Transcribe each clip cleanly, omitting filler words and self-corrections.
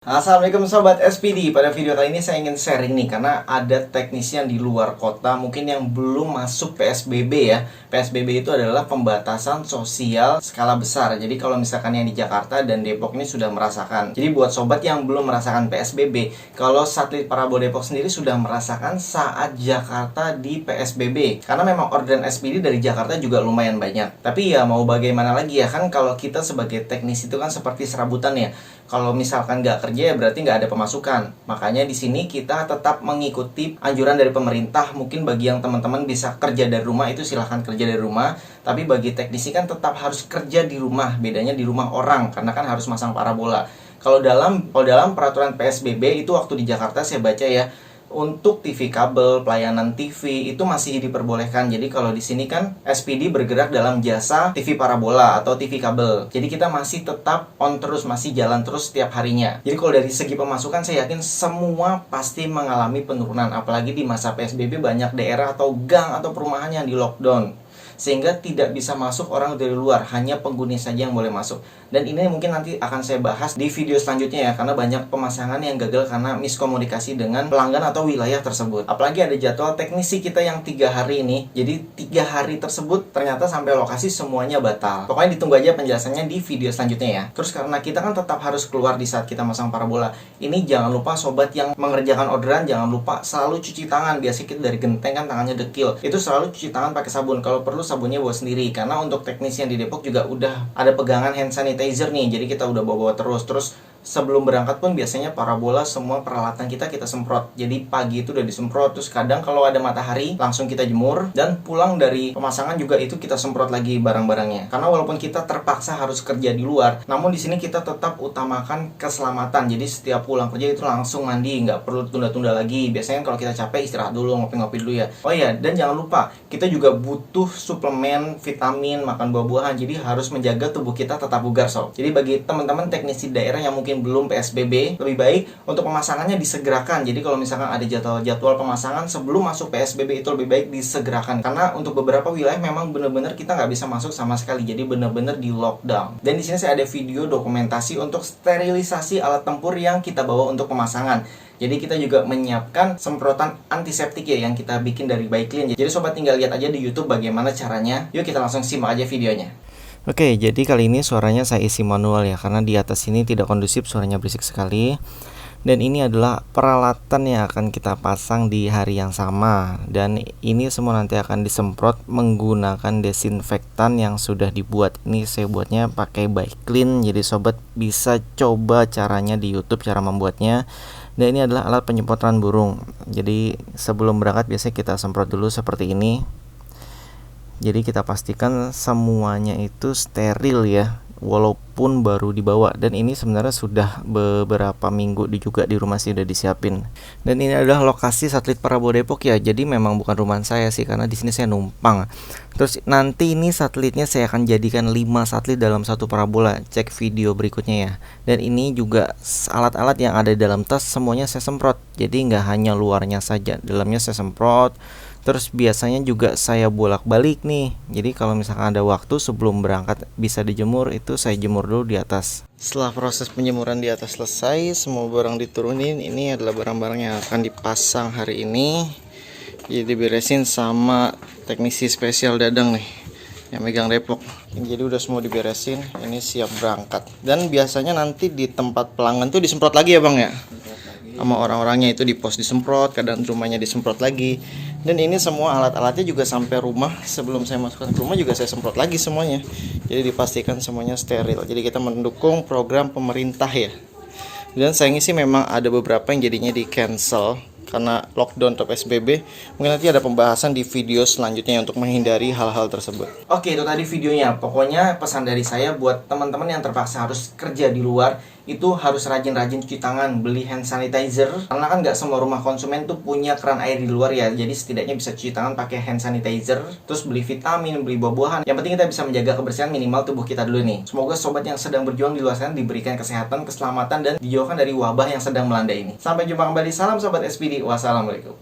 Assalamualaikum Sobat SPD. Pada video kali ini saya ingin sharing nih, karena ada teknisi yang di luar kota mungkin yang belum masuk PSBB ya. PSBB itu adalah pembatasan sosial skala besar. Jadi kalau misalkan yang di Jakarta dan Depok ini sudah merasakan. Jadi buat sobat yang belum merasakan PSBB, kalau satelit Parabo Depok sendiri sudah merasakan saat Jakarta di PSBB. Karena memang orderan SPD dari Jakarta juga lumayan banyak. Tapi ya mau bagaimana lagi ya, kan kalau kita sebagai teknisi itu kan seperti serabutan ya. Kalau misalkan nggak kerja ya berarti nggak ada pemasukan. Makanya di sini kita tetap mengikuti anjuran dari pemerintah. Mungkin bagi yang teman-teman bisa kerja dari rumah itu silahkan kerja dari rumah. Tapi bagi teknisi kan tetap harus kerja di rumah. Bedanya di rumah orang karena kan harus masang parabola. Kalau dalam peraturan PSBB itu waktu di Jakarta saya baca ya, untuk TV kabel, pelayanan TV itu masih diperbolehkan. Jadi kalau di sini kan SPD bergerak dalam jasa TV parabola atau TV kabel. Jadi kita masih tetap on terus, masih jalan terus setiap harinya. Jadi kalau dari segi pemasukan saya yakin semua pasti mengalami penurunan. Apalagi di masa PSBB banyak daerah atau gang atau perumahan yang di lockdown, sehingga tidak bisa masuk orang dari luar, hanya penghuni saja yang boleh masuk. Dan ini mungkin nanti akan saya bahas di video selanjutnya ya, karena banyak pemasangan yang gagal karena miskomunikasi dengan pelanggan atau wilayah tersebut. Apalagi ada jadwal teknisi kita yang 3 hari ini, jadi 3 hari tersebut ternyata sampai lokasi semuanya batal. Pokoknya ditunggu aja penjelasannya di video selanjutnya ya. Terus karena kita kan tetap harus keluar di saat kita masang parabola, ini jangan lupa sobat yang mengerjakan orderan, jangan lupa selalu cuci tangan. Biasanya kita dari genteng kan tangannya dekil, itu selalu cuci tangan pakai sabun. Kalau perlu sabunnya bawa sendiri, karena untuk teknisi yang di Depok juga udah ada pegangan hand sanitizer nih, jadi kita udah bawa terus sebelum berangkat pun biasanya parabola semua peralatan kita semprot. Jadi pagi itu udah disemprot, terus kadang kalau ada matahari langsung kita jemur, dan pulang dari pemasangan juga itu kita semprot lagi barang-barangnya. Karena walaupun kita terpaksa harus kerja di luar, namun di sini kita tetap utamakan keselamatan. Jadi setiap pulang kerja itu langsung mandi, nggak perlu tunda-tunda lagi. Biasanya kalau kita capek istirahat dulu, ngopi-ngopi dulu ya. Oh iya, dan jangan lupa kita juga butuh suplemen, vitamin, makan buah-buahan. Jadi harus menjaga tubuh kita tetap bugar sob. Jadi bagi teman-teman teknisi daerah yang mungkin belum PSBB, lebih baik untuk pemasangannya disegerakan. Jadi kalau misalkan ada jadwal pemasangan sebelum masuk PSBB itu lebih baik disegerakan, karena untuk beberapa wilayah memang benar-benar kita nggak bisa masuk sama sekali, jadi benar-benar di lockdown. Dan di sini saya ada video dokumentasi untuk sterilisasi alat tempur yang kita bawa untuk pemasangan. Jadi kita juga menyiapkan semprotan antiseptik ya yang kita bikin dari Baiklin. Jadi sobat tinggal lihat aja di YouTube bagaimana caranya. Yuk kita langsung simak aja videonya. Oke, jadi kali ini suaranya saya isi manual ya, karena di atas ini tidak kondusif, suaranya berisik sekali. Dan ini adalah peralatan yang akan kita pasang di hari yang sama. Dan ini semua nanti akan disemprot menggunakan desinfektan yang sudah dibuat. Ini saya buatnya pakai Baiklin, jadi sobat bisa coba caranya di YouTube cara membuatnya. Dan ini adalah alat penyemprotan burung. Jadi sebelum berangkat biasanya kita semprot dulu seperti ini. Jadi kita pastikan semuanya itu steril ya, walaupun baru dibawa. Dan ini sebenarnya sudah beberapa minggu juga di rumah sih udah disiapin. Dan ini adalah lokasi satelit Parabo Depok ya. Jadi memang bukan rumah saya sih, karena di sini saya numpang. Terus nanti ini satelitnya saya akan jadikan 5 satelit dalam satu parabola. Cek video berikutnya ya. Dan ini juga alat-alat yang ada di dalam tas semuanya saya semprot. Jadi nggak hanya luarnya saja, dalamnya saya semprot. Terus biasanya juga saya bolak-balik nih. Jadi kalau misalkan ada waktu sebelum berangkat bisa dijemur, itu saya jemur dulu di atas. Setelah proses penjemuran di atas selesai, semua barang diturunin. Ini adalah barang-barang yang akan dipasang hari ini. Jadi diberesin sama teknisi spesial Dadang nih yang megang Depok. Jadi udah semua diberesin, ini siap berangkat. Dan biasanya nanti di tempat pelanggan tuh disemprot lagi ya Bang ya? Sama orang-orangnya itu di pos disemprot, kadang rumahnya disemprot lagi. Dan ini semua alat-alatnya juga sampai rumah, sebelum saya masukkan ke rumah juga saya semprot lagi semuanya. Jadi dipastikan semuanya steril. Jadi kita mendukung program pemerintah ya. Dan sayangnya sih memang ada beberapa yang jadinya di cancel karena lockdown atau PSBB. Mungkin nanti ada pembahasan di video selanjutnya untuk menghindari hal-hal tersebut. Oke, itu tadi videonya. Pokoknya pesan dari saya buat teman-teman yang terpaksa harus kerja di luar, itu harus rajin-rajin cuci tangan, beli hand sanitizer. Karena kan nggak semua rumah konsumen tuh punya keran air di luar ya. Jadi setidaknya bisa cuci tangan pakai hand sanitizer. Terus beli vitamin, beli buah-buahan. Yang penting kita bisa menjaga kebersihan minimal tubuh kita dulu nih. Semoga sobat yang sedang berjuang di luar sana diberikan kesehatan, keselamatan, dan dijauhkan dari wabah yang sedang melanda ini. Sampai jumpa kembali. Salam Sobat SPD. Wassalamualaikum.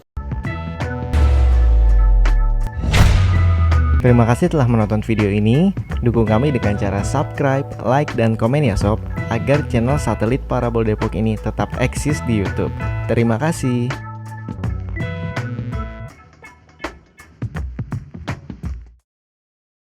Terima kasih telah menonton video ini. Dukung kami dengan cara subscribe, like, dan komen ya sob, agar channel Satelit Parabol Depok ini tetap eksis di YouTube. Terima kasih.